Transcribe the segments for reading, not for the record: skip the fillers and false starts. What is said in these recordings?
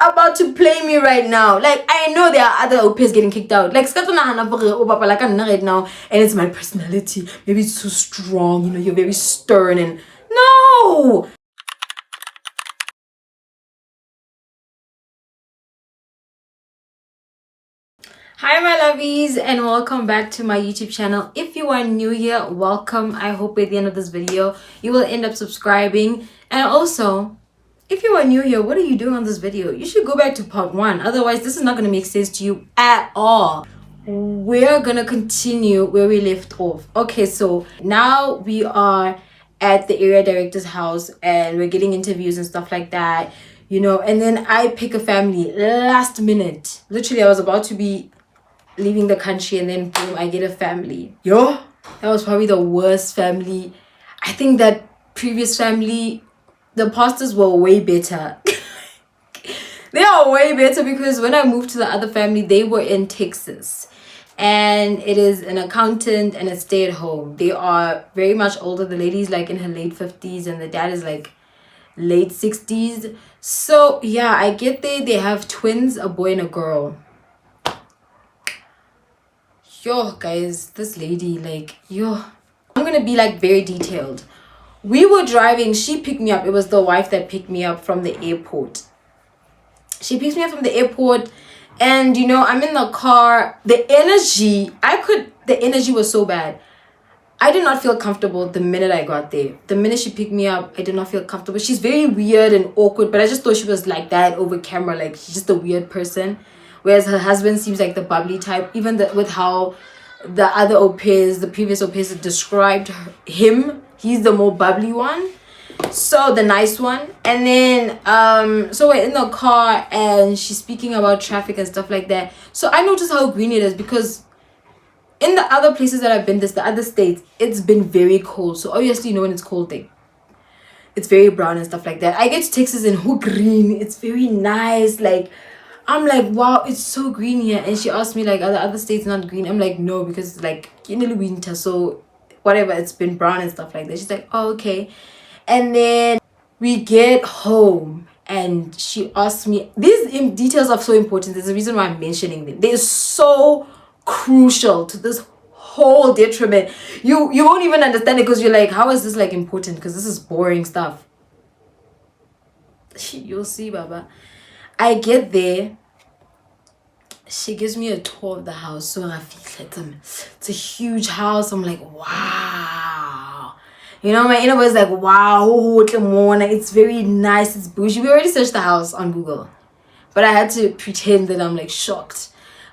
about to play me right now. Like, I know there are other au pairs getting kicked out. Like, right now, and it's my personality. Maybe it's too strong, you know, you're very stern and no. Hi my lovies, and welcome back to my YouTube channel. If you are new here, welcome. I hope at the end of this video you will end up subscribing. And also, if you are new here, what are you doing on this video? You should go back to part 1. Otherwise, this is not going to make sense to you at all. We're going to continue where we left off. Okay, so now we are at the area director's house and we're getting interviews and stuff like that, you know. And then I pick a family last minute. Literally, I was about to be leaving the country and then boom, I get a family. Yo, that was probably the worst family. I think that previous family, the pastors were way better. They are way better because when I moved to the other family, they were in Texas. And it is an accountant and a stay-at-home. They are very much older. The lady's like in her late 50s and the dad is like late 60s. So yeah, I get there. They have twins, a boy and a girl. Yo, guys, this lady, like, yo. I'm gonna be like very detailed. We were driving. She picked me up. It was the wife that picked me up from the airport. She picks me up from the airport. And, you know, I'm in the car. The energy was so bad. I did not feel comfortable the minute I got there. The minute she picked me up, I did not feel comfortable. She's very weird and awkward, but I just thought she was like that over camera. Like, she's just a weird person. Whereas her husband seems like the bubbly type. Even with how the other au pairs, the previous au pairs described him, he's the more bubbly one. So the nice one. And then so we're in the car and she's speaking about traffic and stuff like that. So I noticed how green it is because in the other places that I've been, the other states, it's been very cold. So obviously, you know, when it's cold, it's very brown and stuff like that. I get to Texas and who green, it's very nice. Like, I'm like, wow, it's so green here. And she asked me, like, are the other states not green? I'm like, no, because like in the winter, so whatever, it's been brown and stuff like that. She's like, oh, okay. And then we get home and she asked me, these details are so important. There's a reason why I'm mentioning them. They're so crucial to this whole detriment. You won't even understand it because you're like, how is this like important? Because this is boring stuff. You'll see, Baba. I get there. She gives me a tour of the house. So it's a huge house. I'm like, wow. You know, my inner was like, wow, it's very nice, it's bougie. We already searched the house on Google, but I had to pretend that I'm like shocked.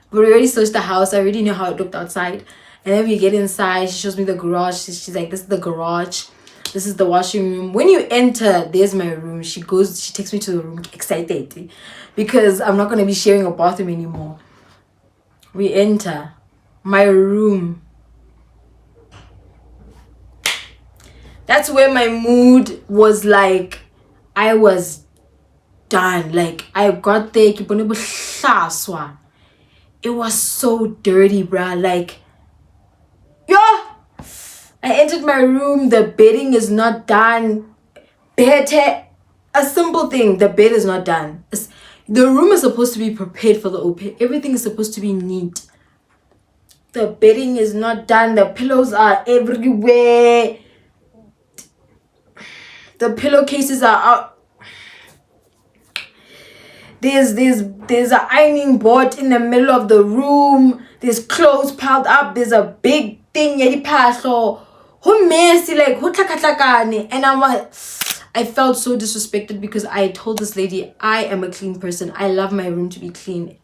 But we already searched the house. I already knew how it looked outside. And then we get inside. She shows me the garage. She's like, this is the garage. This is the washing room. When you enter, there's my room. She takes me to the room, excited, because I'm not going to be sharing a bathroom anymore. We enter my room. That's where my mood was like, I was done. Like, I got there, it was so dirty, bruh. Like, yeah. I entered my room, the bedding is not done. A simple thing, the bed is not done. The room is supposed to be prepared for the au pair. Everything is supposed to be neat. The bedding is not done. The pillows are everywhere. The pillowcases are out. There's an ironing board in the middle of the room. There's clothes piled up. There's a big thing. Who messy, like, and I felt so disrespected because I told this lady, I am a clean person. I love my room to be clean.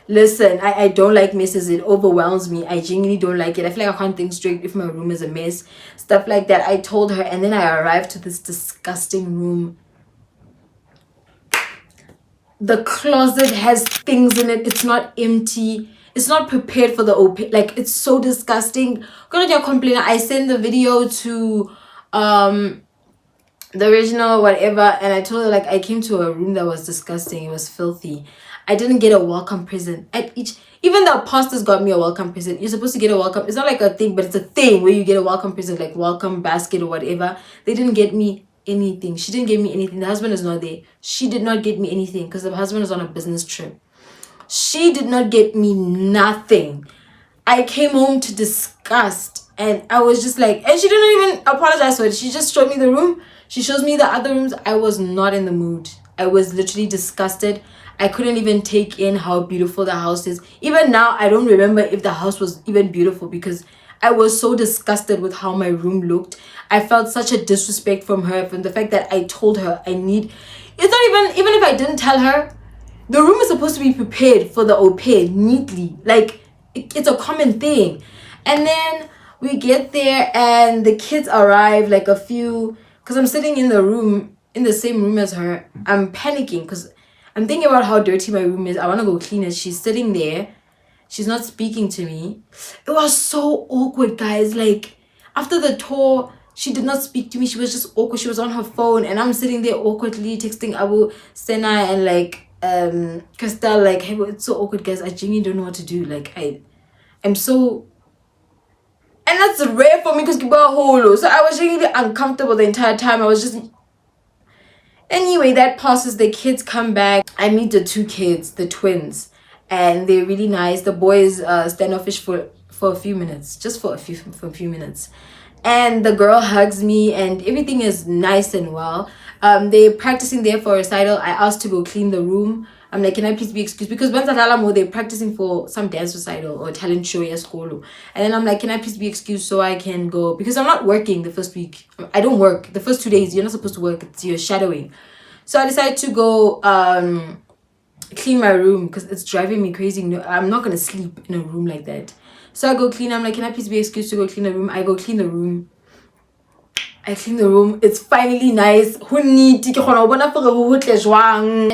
Listen, I don't like messes. It overwhelms me. I genuinely don't like it. I feel like I can't think straight if my room is a mess. Stuff like that. I told her, and then I arrived to this disgusting room. The closet has things in it. It's not empty. It's not prepared for the au pair. Like, it's so disgusting. I sent the video to the original whatever, and I told her, like, I came to a room that was disgusting. It was filthy. I didn't get a welcome present at each. Even the pastors got me a welcome present. You're supposed to get a it's not like a thing, but it's a thing where you get a welcome present, like welcome basket or whatever. They didn't get me anything. She didn't give me anything. The husband is not there. She did not get me anything because the husband is on a business trip. She did not get me nothing. I came home to disgust, and I was just like, and she didn't even apologize for it. She just showed me the room. She shows me the other rooms. I was not in the mood. I was literally disgusted. I couldn't even take in how beautiful the house is. Even now, I don't remember if the house was even beautiful because I was so disgusted with how my room looked. I felt such a disrespect from her, from the fact that I told her I need... It's not even if I didn't tell her, the room is supposed to be prepared for the au pair neatly. Like, it's a common thing. And then we get there and the kids arrive, like a few... Because I'm sitting in the room, in the same room as her. I'm panicking because I'm thinking about how dirty my room is. I want to go clean it. She's sitting there. She's not speaking to me. It was so awkward, guys. Like, after the tour, she did not speak to me. She was just awkward. She was on her phone, and I'm sitting there awkwardly texting Abu, Sena, and like Cristal. Like, hey, it's so awkward, guys. I genuinely don't know what to do. Like, I'm so, and that's rare for me because so I was really uncomfortable the entire time. I was just. Anyway, that passes. The kids come back. I meet the two kids, the twins. And they're really nice. The boys standoffish for a few minutes, just for a few minutes, and the girl hugs me, and everything is nice and well. They're practicing there for a recital. I asked to go clean the room. I'm like, can I please be excused? Because once they're practicing for some dance recital or talent show at school, and then I'm like, can I please be excused so I can go? Because I'm not working the first week. I don't work the first 2 days. You're not supposed to work. You're shadowing. So I decided to go clean my room because it's driving me crazy. No, I'm not gonna sleep in a room like that. So I go clean. I'm like, can I please be excused to go clean the room? I go clean the room. I clean the room. It's finally nice. And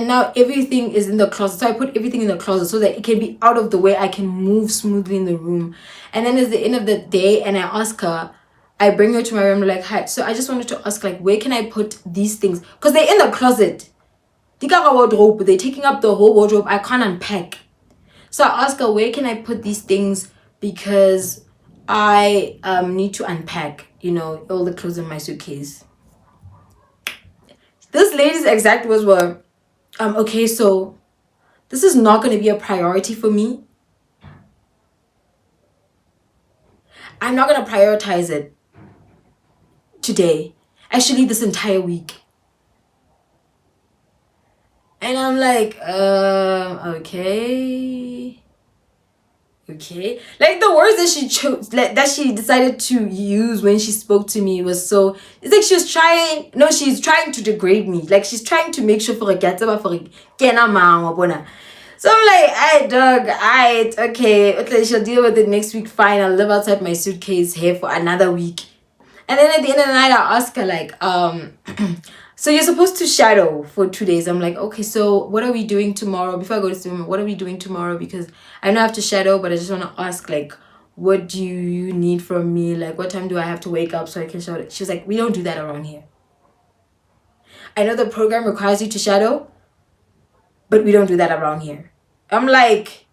now everything is in the closet. So I put everything in the closet so that it can be out of the way. I can move smoothly in the room. And then it's the end of the day, and I ask her, I bring her to my room, like, hi. So I just wanted to ask, like, where can I put these things? Because they're in the closet. Wardrobe, they're taking up the whole wardrobe. I can't unpack. So I asked her, where can I put these things? Because I need to unpack, all the clothes in my suitcase. This lady's exact words were, okay, so this is not going to be a priority for me. I'm not going to prioritize it today. Actually, this entire week. And I'm like, okay. Like, the words that she chose, like, that she decided to use when she spoke to me was so, it's like she's trying to degrade me. Like, she's trying to make sure for a gatsaba for a kena mama. So I'm like, okay, she'll deal with it next week, fine. I'll live outside my suitcase here for another week. And then at the end of the night, I'll ask her, like, so you're supposed to shadow for 2 days. I'm like, okay, so what are we doing tomorrow? Before I go to swim, what are we doing tomorrow? Because I know I have to shadow, but I just want to ask, like, what do you need from me? Like, what time do I have to wake up so I can shadow? She's like, we don't do that around here. I know the program requires you to shadow, but we don't do that around here. I'm like,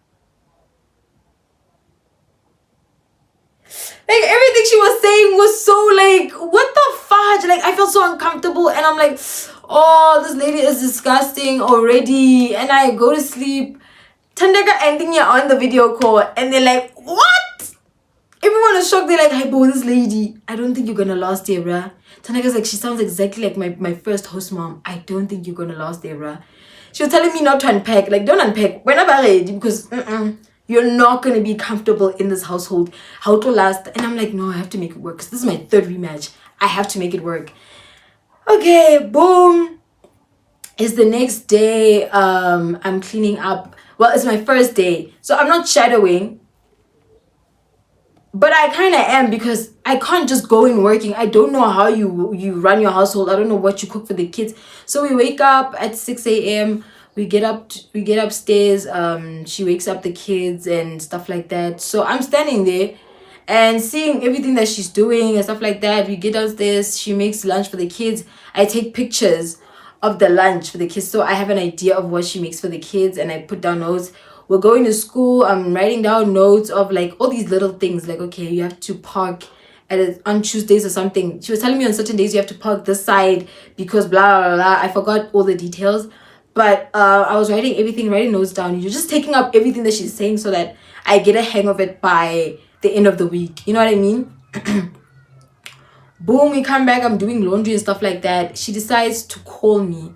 everything she was saying was so like, what the fudge? Like, I felt so uncomfortable, and I'm like, oh, this lady is disgusting already. And I go to sleep. Tandega ending here on the video call, and they're like, what? Everyone is shocked. They're like, hi, bro, this lady, I don't think you're gonna last there, bruh. Tandega's like, she sounds exactly like my first host mom. I don't think you're gonna last there, bruh. She was telling me not to unpack. Like, don't unpack. We're not ready because you're not going to be comfortable in this household. How to last? And I'm like, no, I have to make it work because this is my third rematch. I have to make it work. Okay, boom. It's the next day. I'm cleaning up. Well, it's my first day. So I'm not shadowing. But I kind of am because I can't just go in working. I don't know how you run your household. I don't know what you cook for the kids. So we wake up at 6 a.m. We get upstairs. She wakes up the kids and stuff like that. So I'm standing there and seeing everything that she's doing and stuff like that. We get downstairs. She makes lunch for the kids. I take pictures of the lunch for the kids so I have an idea of what she makes for the kids, and I put down notes. We're going to school. I'm writing down notes of like all these little things, like, okay, you have to park on Tuesdays or something. She was telling me on certain days you have to park this side because blah blah blah. I forgot all the details, but I was writing notes down. You're just taking up everything that she's saying so that I get a hang of it by the end of the week. You know what I mean? Boom, we come back, I'm doing laundry and stuff like that. She decides to call me.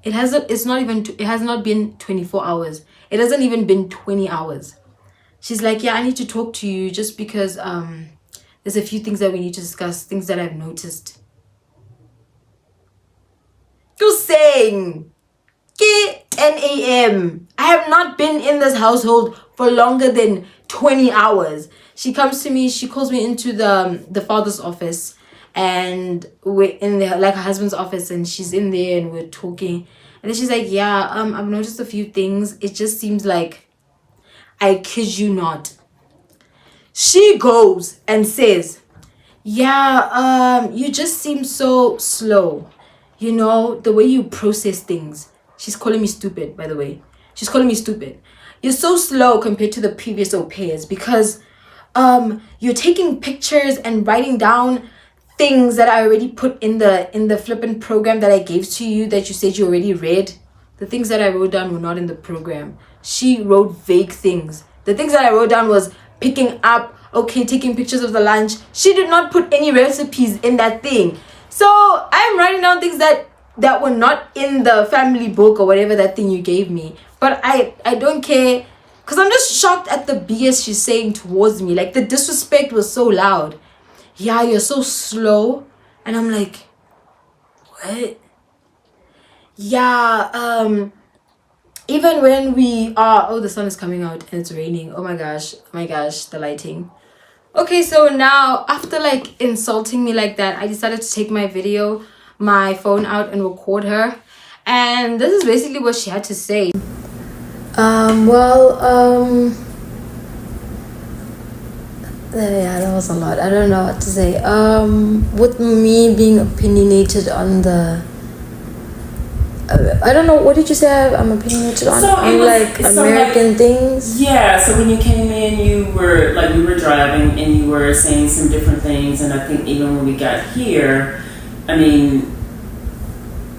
It has not been 24 hours. It hasn't even been 20 hours. She's like, yeah, I need to talk to you just because there's a few things that we need to discuss, things that I've noticed. You're saying 10 a.m. I have not been in this household for longer than 20 hours. She comes to me, she calls me into the father's office, and we're in there, like her husband's office, and she's in there and we're talking. And then she's like, yeah, I've noticed a few things. It just seems like, I kid you not, she goes and says, yeah, you just seem so slow. You know, the way you process things. She's calling me stupid, by the way. She's calling me stupid. You're so slow compared to the previous au pairs because you're taking pictures and writing down things that I already put in the flippant program that I gave to you that you said you already read. The things that I wrote down were not in the program. She wrote vague things. The things that I wrote down was picking up, okay, taking pictures of the lunch. She did not put any recipes in that thing. So I'm writing down things that were not in the family book or whatever that thing you gave me. But I don't care, because I'm just shocked at the BS she's saying towards me. Like, the disrespect was so loud. Yeah, you're so slow. And I'm like, what? Yeah, even when we are, oh, the sun is coming out and it's raining. Oh my gosh, the lighting. Okay, so now after like insulting me like that, I decided to take my phone out and record her. And this is basically what she had to say. Yeah, that was a lot. I don't know what to say. With me being opinionated on the I don't know, what did you say I'm opinionated on? American things? Yeah, so when you came in, you were driving and you were saying some different things, and I think even when we got here, I mean,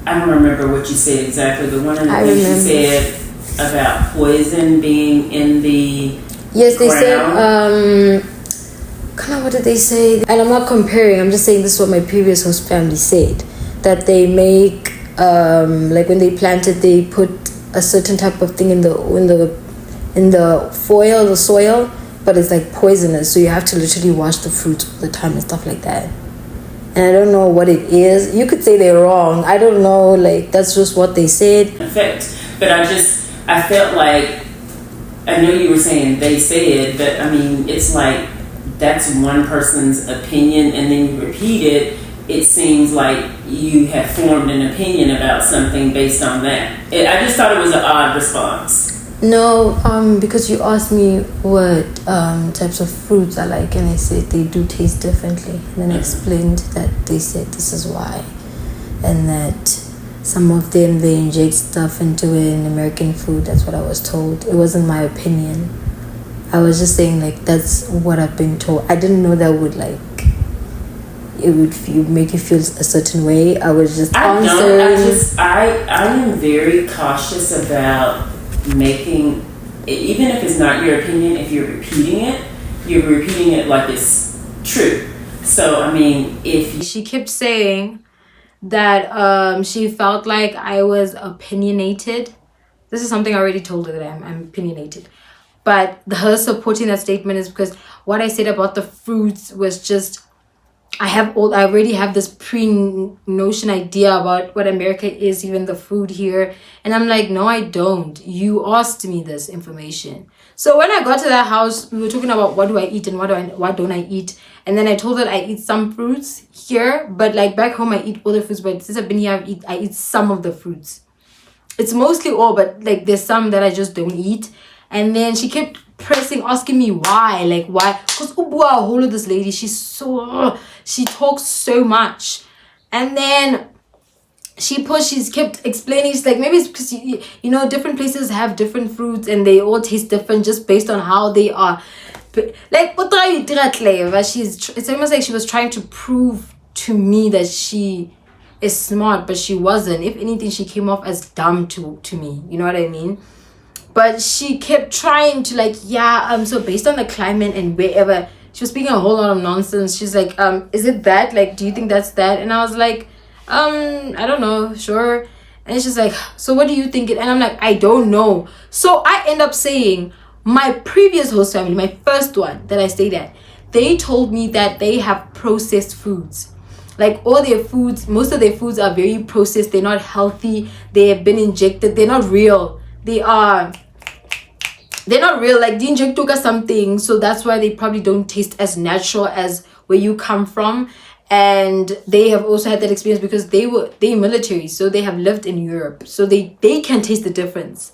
I don't remember what you said exactly, but one of the things you said about poison being in the Yes, they said, what did they say? And I'm not comparing, I'm just saying this is what my previous host family said, that they make like when they plant it, they put a certain type of thing in the soil, but it's like poisonous, so you have to literally wash the fruit all the time and stuff like that. And I don't know what it is. You could say they're wrong. I don't know, like that's just what they said. Effect. But I felt like, I know you were saying they said, but I mean, it's like that's one person's opinion and then you repeat it. It seems like you have formed an opinion about something based on that. I just thought it was an odd response. No, because you asked me what types of fruits I like, and I said they do taste differently. And then I explained that they said this is why, and that some of them they inject stuff into it in American food. That's what I was told. It wasn't my opinion. I was just saying like that's what I've been told. I didn't know that would make you feel a certain way. I was just answering. I am very cautious about making, even if it's not your opinion, if you're repeating it like it's true. So I mean, if she kept saying that she felt like I was opinionated. This is something I already told her, that I'm opinionated. But her supporting that statement is because what I said about the fruits was just, I already have this pre-notion idea about what America is, even the food here. And I'm like, no, I don't. You asked me this information. So when I got to that house, we were talking about what do I eat and what don't I eat. And then I told her I eat some fruits here, but like back home I eat all the fruits. But since I've been here, I eat some of the fruits. It's mostly all, but like there's some that I just don't eat. And then she kept asking me why, because whole of this lady, she talks so much. And then she kept explaining, she's like, maybe it's because you know different places have different fruits and they all taste different just based on how they are like what try but it's almost like she was trying to prove to me that she is smart, but she wasn't. If anything, she came off as dumb to me, you know what I mean? But she kept trying to like, so based on the climate and wherever, she was speaking a whole lot of nonsense. She's like, is it that, like, do you think that's that? And I was like, I don't know, sure. And she's like, so what do you think? And I'm like, I don't know. So I end up saying, my previous host family, my first one that I stayed at, they told me that they have processed foods. Like all their foods, most of their foods are very processed. They're not healthy. They have been injected. They're not real. They're not real. Like they inject something. So that's why they probably don't taste as natural as where you come from. And they have also had that experience because they're military. So they have lived in Europe. So they can taste the difference.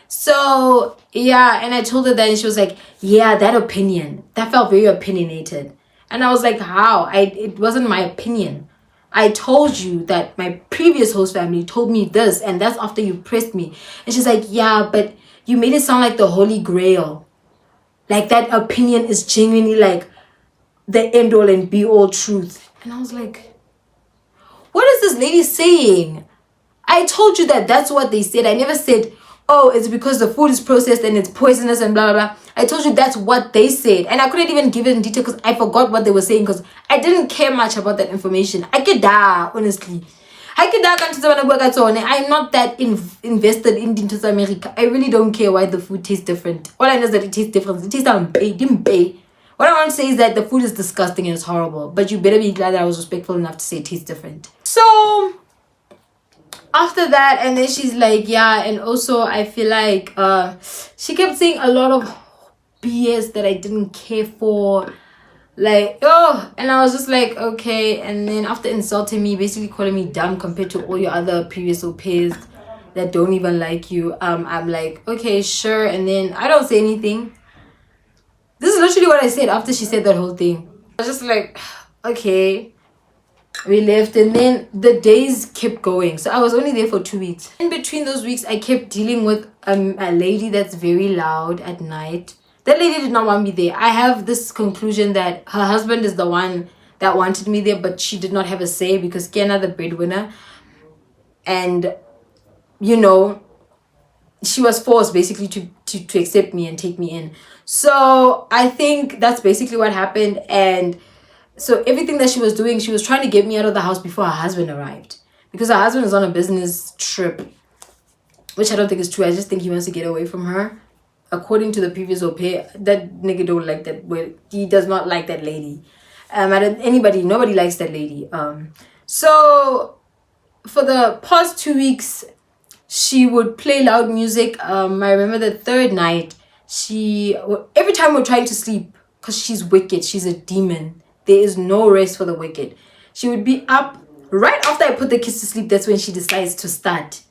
So yeah, and I told her that and she was like, yeah, that opinion. That felt very opinionated. And I was like, how? It wasn't my opinion. I told you that my previous host family told me this, and that's after you pressed me. And she's like, yeah, but you made it sound like the Holy Grail. Like that opinion is genuinely like the end all and be all truth. And I was like, what is this lady saying? I told you that that's what they said. I never said, oh, it's because the food is processed and it's poisonous and blah, blah, blah. I told you that's what they said. And I couldn't even give it in detail because I forgot what they were saying because I didn't care much about that information. I could die, honestly. I could die. I'm not that invested in South America. I really don't care why the food tastes different. All I know is that it tastes different. It tastes like what I want to say is that the food is disgusting and it's horrible. But you better be glad that I was respectful enough to say it tastes different. So after that, and then she's like, yeah, and also I feel like she kept saying a lot of BS that I didn't care for, like, and I was just like, okay. And then after insulting me, basically calling me dumb compared to all your other previous au pairs that don't even like you, I'm like, okay, sure. And then I don't say anything. This is literally what I said after she said that whole thing. I was just like, okay. We left, and then the days kept going. So I was only there for 2 weeks. In between those weeks, I kept dealing with a lady that's very loud at night. That lady did not want me there. I have this conclusion that her husband is the one that wanted me there, but she did not have a say because Kiana, the breadwinner, and you know, she was forced basically to accept me and take me in. So I think that's basically what happened. And so everything that she was doing, she was trying to get me out of the house before her husband arrived. Because her husband is on a business trip, which I don't think is true. I just think he wants to get away from her. According to the previous au pair, that nigga don't like that. Well, he does not like that lady. Nobody likes that lady. So for the past 2 weeks, she would play loud music. I remember the third night, every time we're trying to sleep, because she's wicked, she's a demon. There is no rest for the wicked. She would be up right after I put the kids to sleep. That's when she decides to start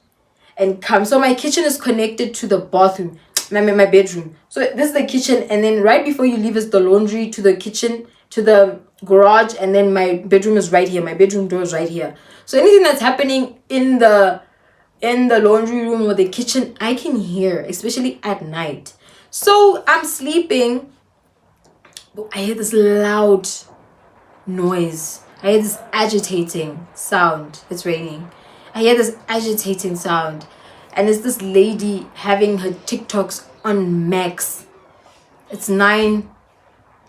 and come. So my kitchen is connected to the bathroom, my bedroom. So this is the kitchen, and then right before you leave is the laundry to the kitchen, to the garage, and then my bedroom is right here. My bedroom door is right here. So anything that's happening in the laundry room or the kitchen, I can hear, especially at night. So I'm sleeping, but I hear this loud noise. I hear this agitating sound. It's raining. I hear this agitating sound, and it's this lady having her TikToks on max. It's 9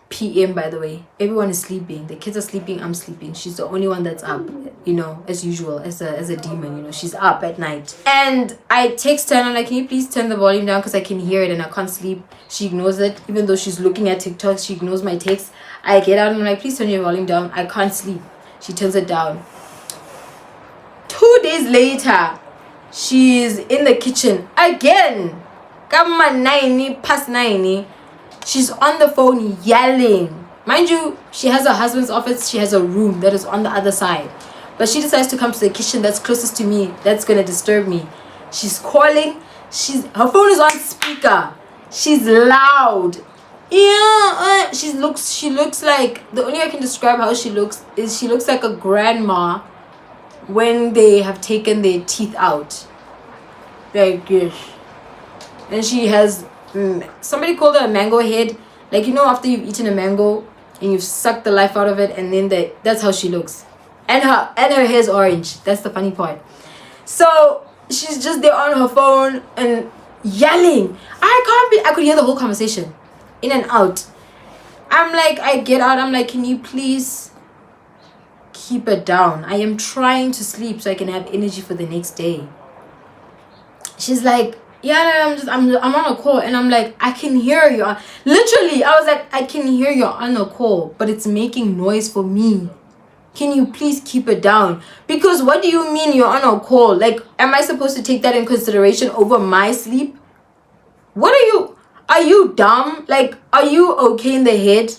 p.m. by the way. Everyone is sleeping. The kids are sleeping. I'm sleeping. She's the only one that's up, you know, as usual, as a demon, you know. She's up at night. And I text her and I'm like, can you please turn the volume down because I can hear it and I can't sleep. She ignores it. Even though she's looking at TikTok, she ignores my text. I get out and I'm like, please turn your volume down. I can't sleep. She turns it down. 2 days later, she's in the kitchen again. Come on, 9:09. She's on the phone yelling. Mind you, she has her husband's office. She has a room that is on the other side. But she decides to come to the kitchen that's closest to me. That's going to disturb me. She's calling. Her phone is on speaker. She's loud. Yeah, she looks like, the only way I can describe how she looks is she looks like a grandma when they have taken their teeth out. Like this. And she has, somebody called her a mango head. Like, you know, after you've eaten a mango and you've sucked the life out of it, and then that's how she looks. And her hair's orange. That's the funny part. So she's just there on her phone and yelling. I could hear the whole conversation in and out. I'm like, I get out. I'm like, can you please keep it down? I am trying to sleep so I can have energy for the next day. She's like, yeah, I'm on a call. And I'm like, I can hear you. Literally, I was like, I can hear you on a call, but it's making noise for me. Can you please keep it down? Because what do you mean you're on a call? Like, am I supposed to take that in consideration over my sleep? What are you dumb? Like, are you okay in the head?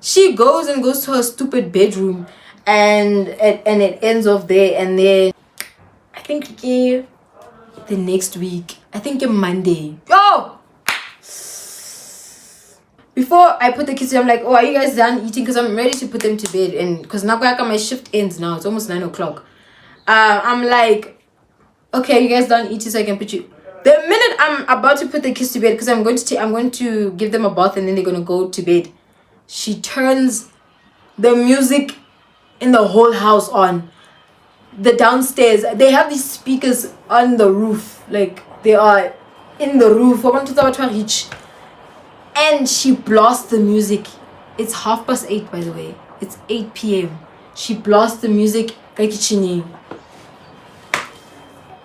She goes to her stupid bedroom, and it ends off there. And then I think the next week, I think a Monday, before I put the kids to bed, I'm like, oh, are you guys done eating? Because I'm ready to put them to bed. And because now my shift ends now. It's almost 9 o'clock. I'm like, okay, you guys done eating so I can put you. The minute I'm about to put the kids to bed, because I'm going to give them a bath and then they're going to go to bed, she turns the music in the whole house on. The downstairs, they have these speakers on the roof. Like, they are in the roof. I want to reach. And she blasts the music. It's 8:30, by the way. It's 8 p.m. She blasts the music.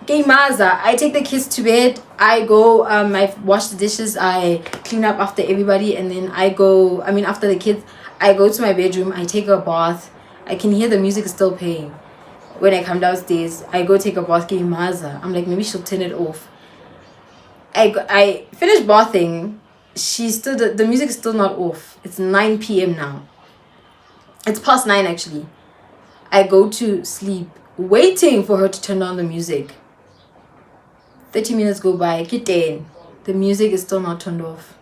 Okay, Maza, I take the kids to bed. I go, I wash the dishes. I clean up after everybody. And then after the kids, I go to my bedroom. I take a bath. I can hear the music is still playing. When I come downstairs, I go take a bath. Maza, I'm like, maybe she'll turn it off. I finish bathing. The music is still not off. It's 9 p.m. now. It's past 9 actually. I go to sleep waiting for her to turn on the music. 30 minutes go by. Get in. The music is still not turned off.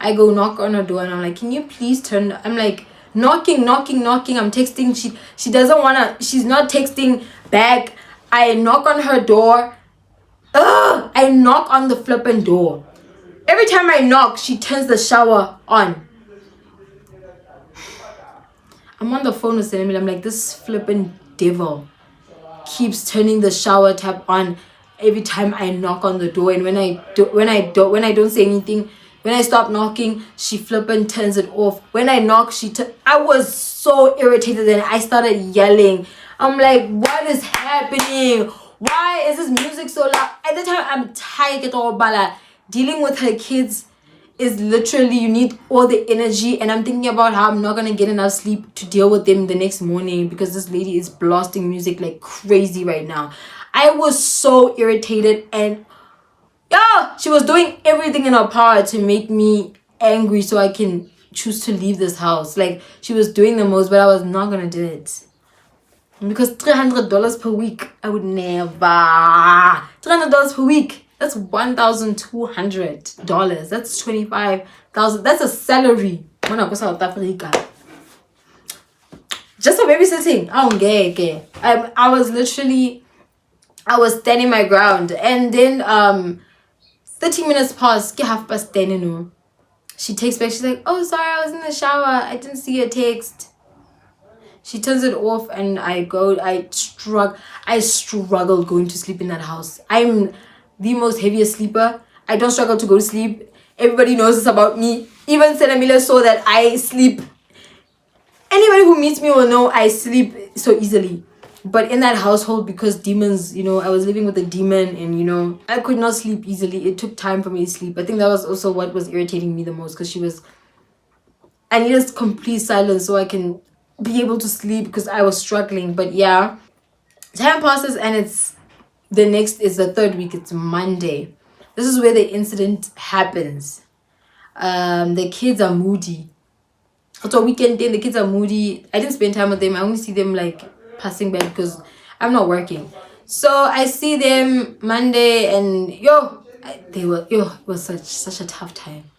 I go knock on her door and I'm like, can you please turn? I'm like, knocking. I'm texting. She doesn't wanna. She's not texting back. I knock on her door. I knock on the flipping door. Every time I knock, she turns the shower on. I'm on the phone with Senemile. I'm like, this flipping devil keeps turning the shower tap on every time I knock on the door. And when I don't say anything, when I stop knocking, she flipping turns it off. When I knock, I was so irritated and I started yelling. I'm like, what is happening? Why is this music so loud? At the time, I'm tired at all, bala. Dealing with her kids is literally, you need all the energy, and I'm thinking about how I'm not gonna get enough sleep to deal with them the next morning because this lady is blasting music like crazy right now. I was so irritated, and she was doing everything in her power to make me angry so I can choose to leave this house. Like, she was doing the most, but I was not gonna do it. Because $300 per week, I would never. $300 per week. That's $1,200. That's $25,000. That's a salary when I go South Africa. Just for babysitting. I don't get. I was standing my ground, and then 30 minutes past, 10:30. She takes back. She's like, "Oh, sorry, I was in the shower. I didn't see your text." She turns it off, and I struggle going to sleep in that house. I'm the most heaviest sleeper. I don't struggle to go to sleep. Everybody knows this about me. Even Senamila saw that I sleep. Anybody who meets me will know I sleep so easily. But in that household, because demons, I was living with a demon, and I could not sleep easily. It took time for me to sleep. I think that was also what was irritating me the most, because I needed complete silence so I can be able to sleep, because I was struggling. But yeah, time passes, and the third week. It's Monday. This is where the incident happens. The kids are moody. So weekend day, the kids are moody. I didn't spend time with them. I only see them like passing by because I'm not working. So I see them Monday, and it was such a tough time.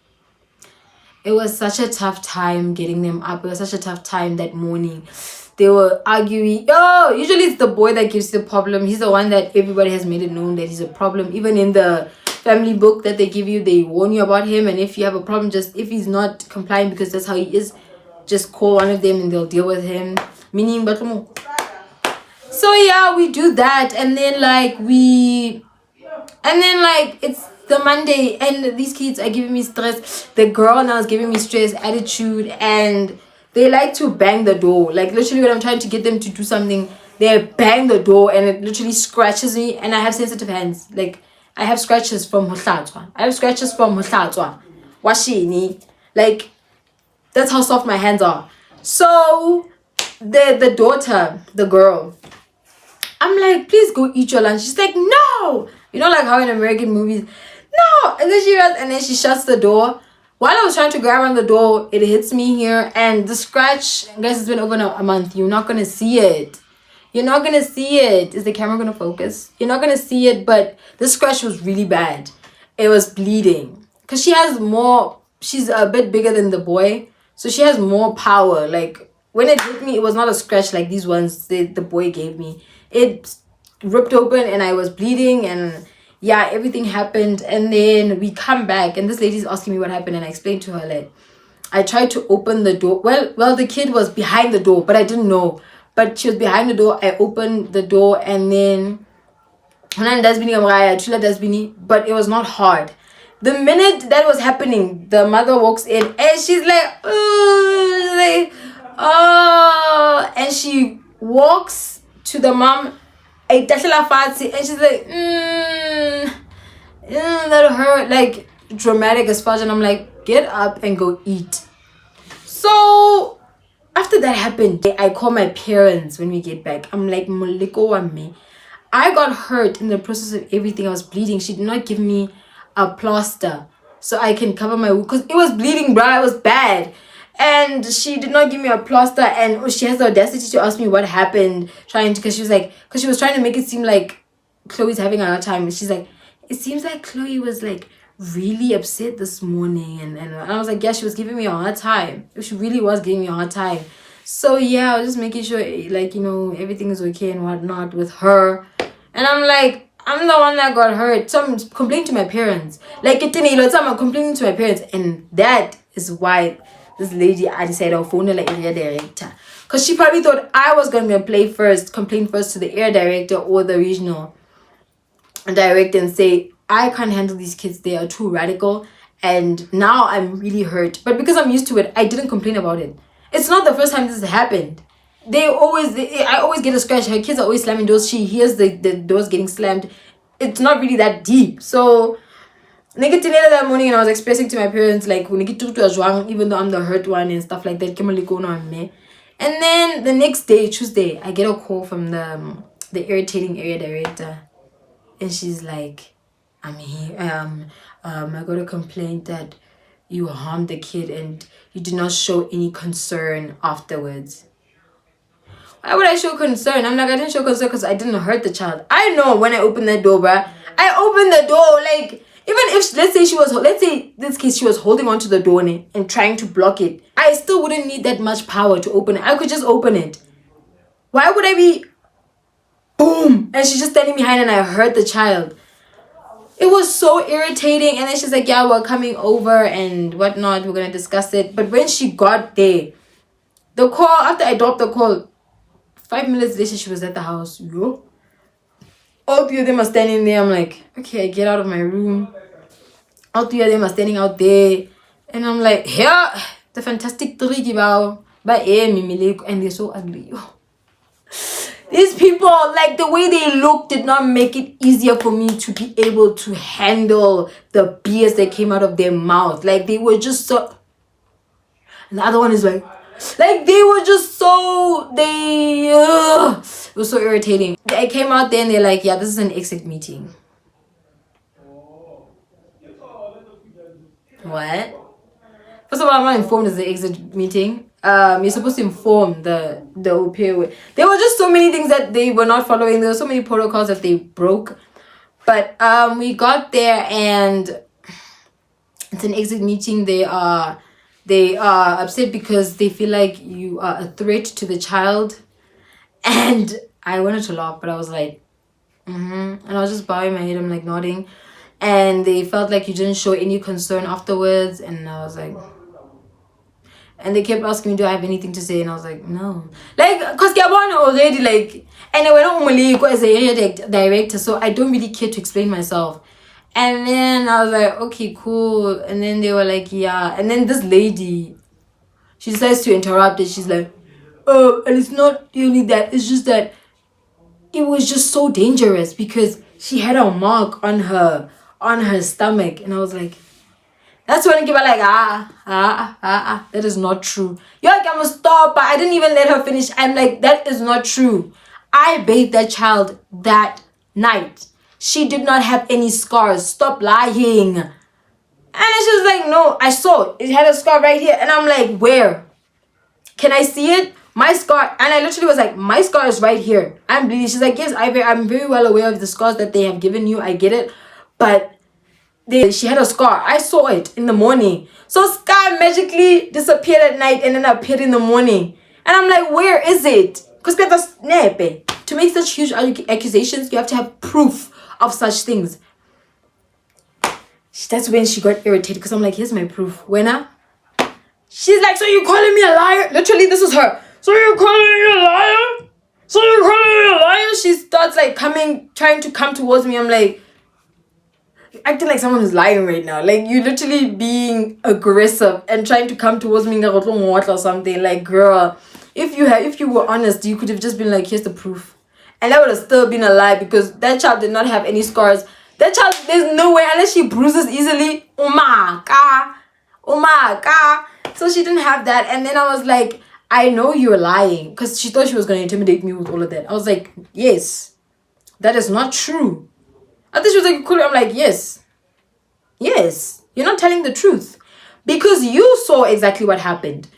It was such a tough time getting them up. It was such a tough time that morning. They were arguing. Usually it's the boy that gives the problem. He's the one that everybody has made it known that he's a problem. Even in the family book that they give you. They warn you about him, and if you have a problem, just if he's not complying because that's how he is, just call one of them and they'll deal with him. Meaning, but so yeah, we do that, and then it's the Monday, and these kids are giving me stress. The girl now is giving me stress, attitude, and they like to bang the door. Like literally, when I'm trying to get them to do something, they bang the door, and it literally scratches me. And I have sensitive hands. Like I have scratches from Hoslatwa. Washini. Like that's how soft my hands are. So the daughter, the girl, I'm like, please go eat your lunch. She's like, no. You know, like how in American movies, no. And then she runs, and then she shuts the door. While I was trying to grab on the door, it hits me here, and the scratch, guys, it's been over a month. You're not gonna see it. You're not gonna see it. Is the camera gonna focus? You're not gonna see it, but the scratch was really bad. It was bleeding. Cause she's a bit bigger than the boy. So she has more power. Like when it hit me, it was not a scratch like these ones the boy gave me. It ripped open and I was bleeding, and yeah, everything happened. And then we come back, and this lady's asking me what happened, and I explained to her like I tried to open the door. Well, the kid was behind the door, but I didn't know. But she was behind the door. I opened the door, and then but it was not hard. The minute that was happening, the mother walks in, and she's like, oh, and she walks to the mom, and she's like, that hurt, like dramatic as far. And I'm like, get up and go eat. So after that happened, I call my parents when we get back. I'm like, Moliko wa me, I got hurt in the process of everything. I was bleeding. She did not give me a plaster so I can cover my wound because it was bleeding, bro. It was bad. And she did not give me a plaster, and she has the audacity to ask me what happened, because she was trying to make it seem like Chloe's having a hard time. And she's like, it seems like Chloe was like really upset this morning, and I was like, yeah, she was giving me a hard time. She really was giving me a hard time. So yeah, I was just making sure like, you know, everything is okay and whatnot with her. And I'm like, I'm the one that got hurt. So I'm complaining to my parents. Like, I'm complaining to my parents. And that is why this lady, I decided I'll phone her like area director. Because she probably thought I was going to complain first to the area director or the regional director and say, I can't handle these kids. They are too radical. And now I'm really hurt. But because I'm used to it, I didn't complain about it. It's not the first time this has happened. I always get a scratch. Her kids are always slamming doors. She hears the doors getting slammed. It's not really that deep. So that morning, and I was expressing to my parents like, even though I'm the hurt one and stuff like that. And then the next day, Tuesday, I get a call from the irritating area director, and she's like, I'm here. I got a complaint that you harmed the kid and you did not show any concern afterwards. Why would I show concern? I'm like, I didn't show concern because I didn't hurt the child. I know when I opened that door, bruh. I opened the door, like, even if, let's say this case, she was holding onto the door and trying to block it. I still wouldn't need that much power to open it. I could just open it. Why would I be, boom, and she's just standing behind and I hurt the child? It was so irritating. And then she's like, yeah, we're coming over and whatnot. We're going to discuss it. But when she got there, the call, after I dropped the call, 5 minutes later, she was at the house. Yo. All three of them are standing there. I'm like, okay, I get out of my room. All three of them are standing out there. And I'm like, yeah, the fantastic three about by and they're so ugly. These people, like the way they look did not make it easier for me to be able to handle the BS that came out of their mouth. Like they were just so, and the other one is like they were just so, it was so irritating. I came out there and they're like, yeah, this is an exit meeting. What? First of all, I'm not informed as the exit meeting. You're supposed to inform the aupair. There were just so many things that they were not following. There were so many protocols that they broke. But we got there and it's an exit meeting. They are upset because they feel like you are a threat to the child. And I wanted to laugh, but I was like, and I was just bowing my head. I'm like nodding. and they felt like you didn't show any concern afterwards. And I was like, and they kept asking me, do I have anything to say? And I was like, no. Like, because Gabon already, like, and I went normally as a area director, so I don't really care to explain myself. And then I was like, okay, cool. And then they were like, yeah. And then this lady, she decides to interrupt it. She's like, oh, and it's not really that. It's just that it was just so dangerous because she had a mark on her stomach. And I was like, that's when people like, that is not true. You're like, I must stop, but I didn't even let her finish. I'm like, that is not true. I bathed that child that night. She did not have any scars. Stop lying. And then she was like, no, I saw it. It had a scar right here. And I'm like, where? Can I see it? My scar. And I literally was like, my scar is right here. I'm bleeding. She's like, yes, I'm very well aware of the scars that they have given you. I get it. But she had a scar. I saw it in the morning. So scar magically disappeared at night and then appeared in the morning. And I'm like, where is it? Because to make such huge accusations, you have to have proof of such things. That's when she got irritated because I'm like, here's my proof. When she's like, so you calling me a liar? Literally, this is her. So you calling me a liar? So you calling me a liar? She starts like trying to come towards me. I'm like, acting like someone who's lying right now. Like, you literally being aggressive and trying to come towards me or something. Like, girl, if you were honest, you could have just been like, here's the proof. And that would have still been a lie because that child did not have any scars. That child, there's no way, unless she bruises easily. Oh my God. So she didn't have that. And then I was like, I know you're lying. Because she thought she was going to intimidate me with all of that. I was like, yes, that is not true. I thought she was like, cool. I'm like, yes, you're not telling the truth. Because you saw exactly what happened.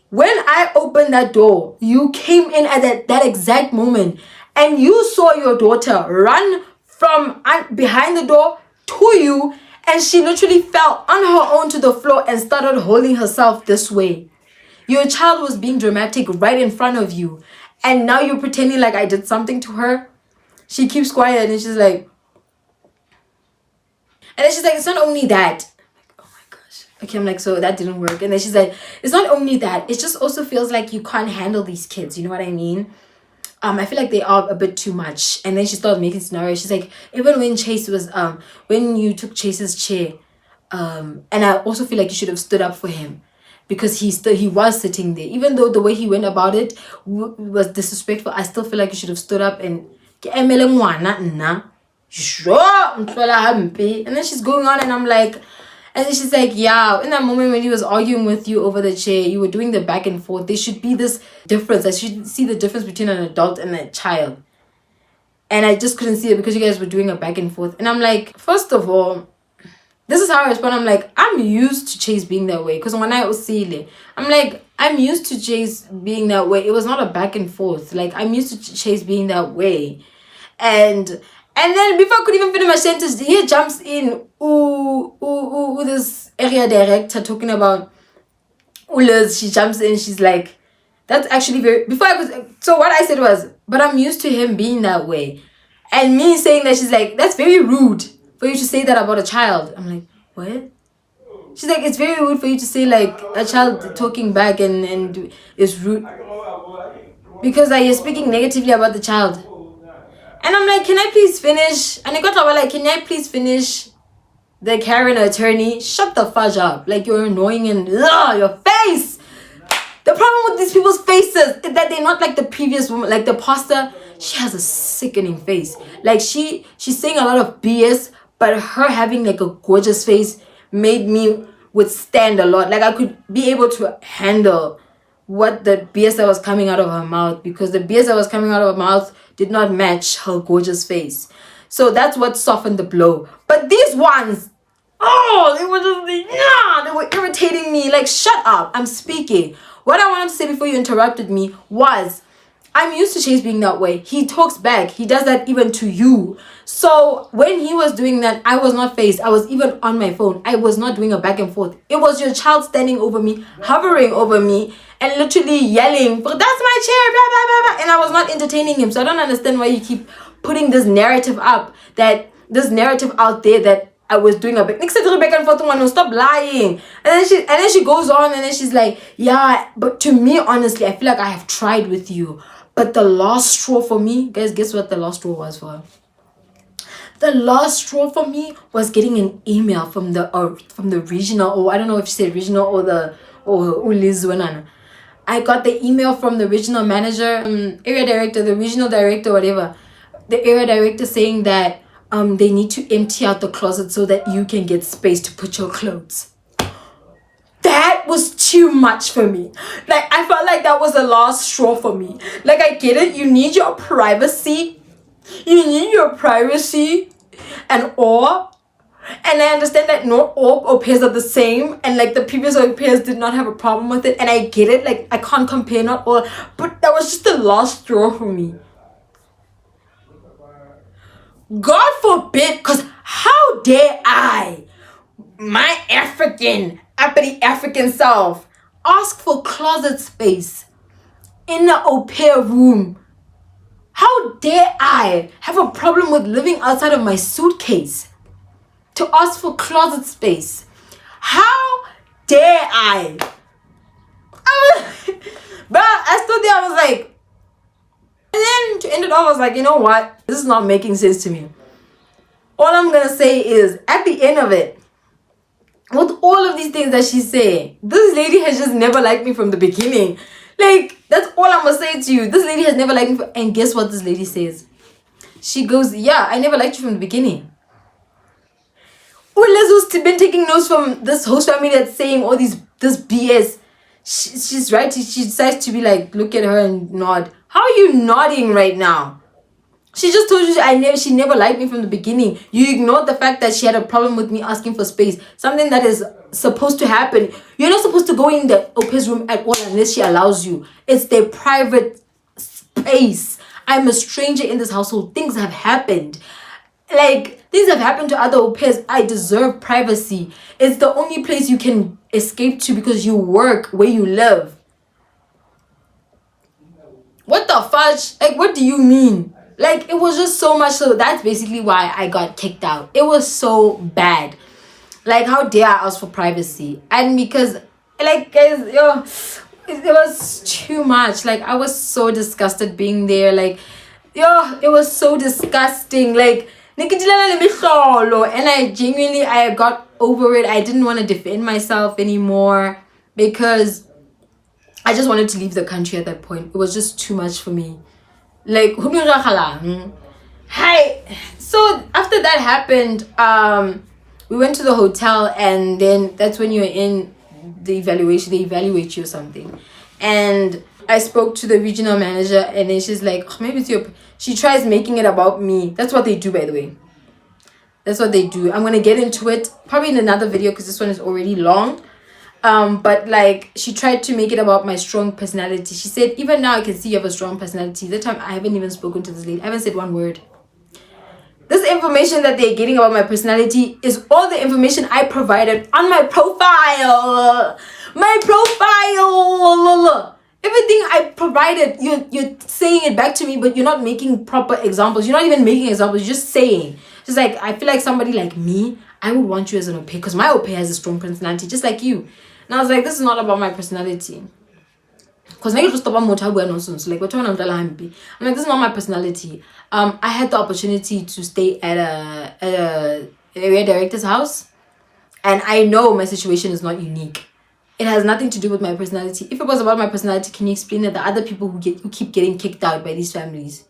When I opened that door, you came in at that exact moment. And you saw your daughter run from behind the door to you. And she literally fell on her own to the floor and started holding herself this way. Your child was being dramatic right in front of you. And now you're pretending like I did something to her. She keeps quiet and she's like, it's not only that. I'm like, oh my gosh. Okay, I'm like, so that didn't work. And then she's like, it's not only that. It just also feels like you can't handle these kids. You know what I mean? I feel like they are a bit too much. And then she started making scenarios. She's like, even when Chase was, when you took Chase's chair, and I also feel like you should have stood up for him. Because he was sitting there. Even though the way he went about it was disrespectful, I still feel like you should have stood up and sure. And then she's going on and I'm like, and then she's like, yeah, in that moment when he was arguing with you over the chair, you were doing the back and forth. There should be this difference. I should see the difference between an adult and a child. And I just couldn't see it because you guys were doing a back and forth. And I'm like, first of all, this is how I respond. I'm like, I'm used to Chase being that way. Because when I was silly, I'm like, I'm used to Chase being that way. It was not a back and forth. Like, I'm used to Chase being that way. And then before I could even finish my sentence, he jumps in. This area director talking about Liz. She jumps in. She's like, that's actually very... So what I said was, but I'm used to him being that way. And me saying that, she's like, that's very rude for you to say that about a child. I'm like, what? She's like, it's very rude for you to say like a child talking back and is rude. Because like, you're speaking negatively about the child. And I'm like, can I please finish? And I got like, can I please finish? The Karen attorney, shut the fudge up. Like, you're annoying and your face. The problem with these people's faces is that they're not like the previous woman. Like the pastor, she has a sickening face. Like she's saying a lot of BS, but her having like a gorgeous face made me withstand a lot. Like I could be able to handle what the BS that was coming out of her mouth, because the BS that was coming out of her mouth did not match her gorgeous face. So that's what softened the blow. But these ones, they were just they were irritating me. Like, shut up, I'm speaking. What I wanted to say before you interrupted me was, I'm used to Chase being that way. He talks back. He does that even to you. So when he was doing that, I was not faced. I was even on my phone. I was not doing a back and forth. It was your child standing over me, hovering over me, and literally yelling, but that's my chair, blah, blah, blah, blah. And I was not entertaining him. So I don't understand why you keep putting this narrative out there that I was doing a bit. Nick said to Rebecca and Fatima, stop lying. And then she goes on and then she's like, yeah, but to me, honestly, I feel like I have tried with you. But the last straw for me, guys, guess what the last straw was for her? The last straw for me was getting an email from the regional, or I don't know if she said regional or Liz Wenana. I got the email from the regional manager, area director, the regional director, whatever. The area director saying that they need to empty out the closet so that you can get space to put your clothes. That was too much for me. Like, I felt like that was the last straw for me. Like, I get it. You need your privacy. You need your privacy and all. And I understand that not all au pairs are the same. And like the previous au pairs did not have a problem with it. And I get it. Like, I can't compare not all. But that was just the last straw for me. God forbid. Because how dare I, my uppity African self, ask for closet space in the au pair room? How dare I have a problem with living outside of my suitcase to ask for closet space? How dare I? But I stood there, I was like, and then to end it off, I was like, you know what? This is not making sense to me. All I'm going to say is, at the end of it, with all of these things that she's saying, this lady has just never liked me from the beginning. Like, that's all I'm going to say to you. This lady has never liked me. And guess what this lady says? She goes, yeah, I never liked you from the beginning. Lezo's been taking notes from this host family that's saying all this BS. She's right. She decides to be like, look at her and nod. How are you nodding right now? She just told you she never liked me from the beginning. You ignored the fact that she had a problem with me asking for space. Something that is supposed to happen. You're not supposed to go in the au pair's room at all unless she allows you. It's their private space. I'm a stranger in this household. Things have happened. Like, things have happened to other au pairs. I deserve privacy. It's the only place you can escape to because you work where you live. What the fudge? Like, what do you mean? Like, it was just so much. So that's basically why I got kicked out. It was so bad. Like, how dare I ask for privacy? And because, like, guys, it was too much. Like, I was so disgusted being there. Like, it was so disgusting. Like, and I got over it. I didn't want to defend myself anymore because I just wanted to leave the country at that point. It was just too much for me. Like, hi. So after that happened, we went to the hotel, and then that's when you're in the evaluation. They evaluate you or something. And I spoke to the regional manager, and then she's like, oh, maybe it's your... She tries making it about me. That's what they do, by the way. That's what they do. I'm going to get into it probably in another video because this one is already long. But like, she tried to make it about my strong personality. She said, even now I can see you have a strong personality. That time I haven't even spoken to this lady. I haven't said one word. This information that they're getting about my personality is all the information I provided on my profile. My profile. Everything I provided, you're saying it back to me, but you're not making proper examples. You're not even making examples. You're just saying. Just like, I feel like somebody like me, I would want you as an au pair because my au pair has a strong personality, just like you. And I was like, this is not about my personality. Because like, like, I'm like, this is not my personality. I had the opportunity to stay at a area director's house, and I know my situation is not unique. It has nothing to do with my personality. If it was about my personality, can you explain that the other people who keep getting kicked out by these families?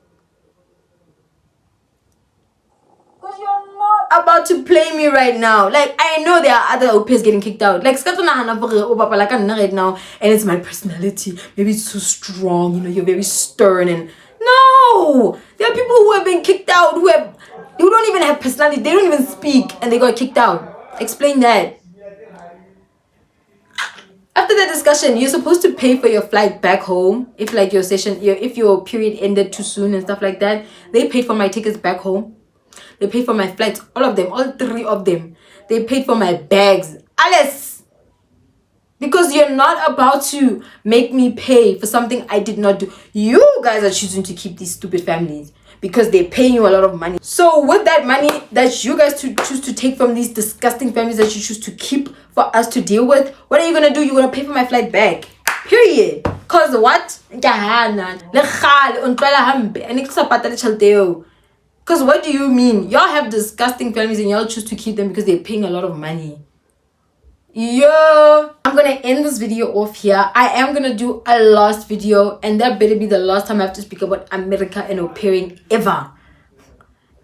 Because you're not about to play me right now. Like, I know there are other au pairs getting kicked out. Like, right now, and it's my personality. Maybe it's too strong. You know, you're very stern. And no, there are people who have been kicked out who don't even have personality. They don't even speak, and they got kicked out. Explain that. After that discussion, you're supposed to pay for your flight back home. If like if your period ended too soon and stuff like that. They paid for my tickets back home. They paid for my flights, all of them, all three of them. They paid for my bags. Alles. Because you're not about to make me pay for something I did not do. You guys are choosing to keep these stupid families. because they're paying you a lot of money. So with that money that you guys choose to take from these disgusting families that you choose to keep for us to deal with, what are you gonna do? You're gonna pay for my flight back, period. Cause what? Because what do you mean? Y'all have disgusting families and y'all choose to keep them because they're paying a lot of money. Yo, I'm gonna end this video off here. I am gonna do a last video, and that better be the last time I have to speak about America and au pairing ever,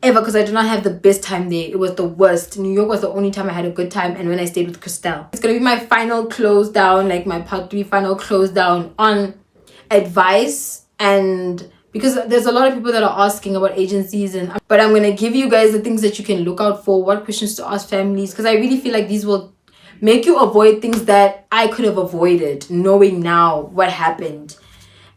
because I do not have the best time there. It was the worst. New York was the only time I had a good time, and when I stayed with Christelle. It's gonna be my final close down, like my part 3 final close down on advice, and because there's a lot of people that are asking about agencies, but I'm gonna give you guys the things that you can look out for, what questions to ask families, because I really feel like these will make you avoid things that I could have avoided, knowing now what happened.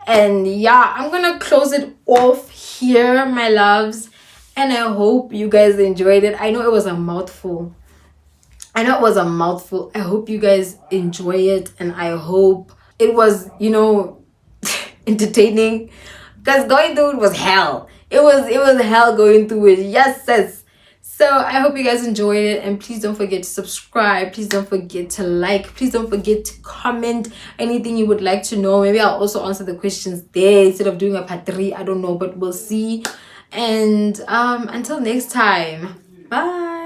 And yeah, I'm gonna close it off here, my loves, and I hope you guys enjoyed it. I know it was a mouthful. I hope you guys enjoy it, and I hope it was, entertaining, because going through it was hell. It was hell going through it. Yes, sis. So I hope you guys enjoyed it, and please don't forget to subscribe. Please don't forget to like. Please don't forget to comment anything you would like to know. Maybe I'll also answer the questions there instead of doing a part 3. I don't know, but we'll see. And until next time, bye.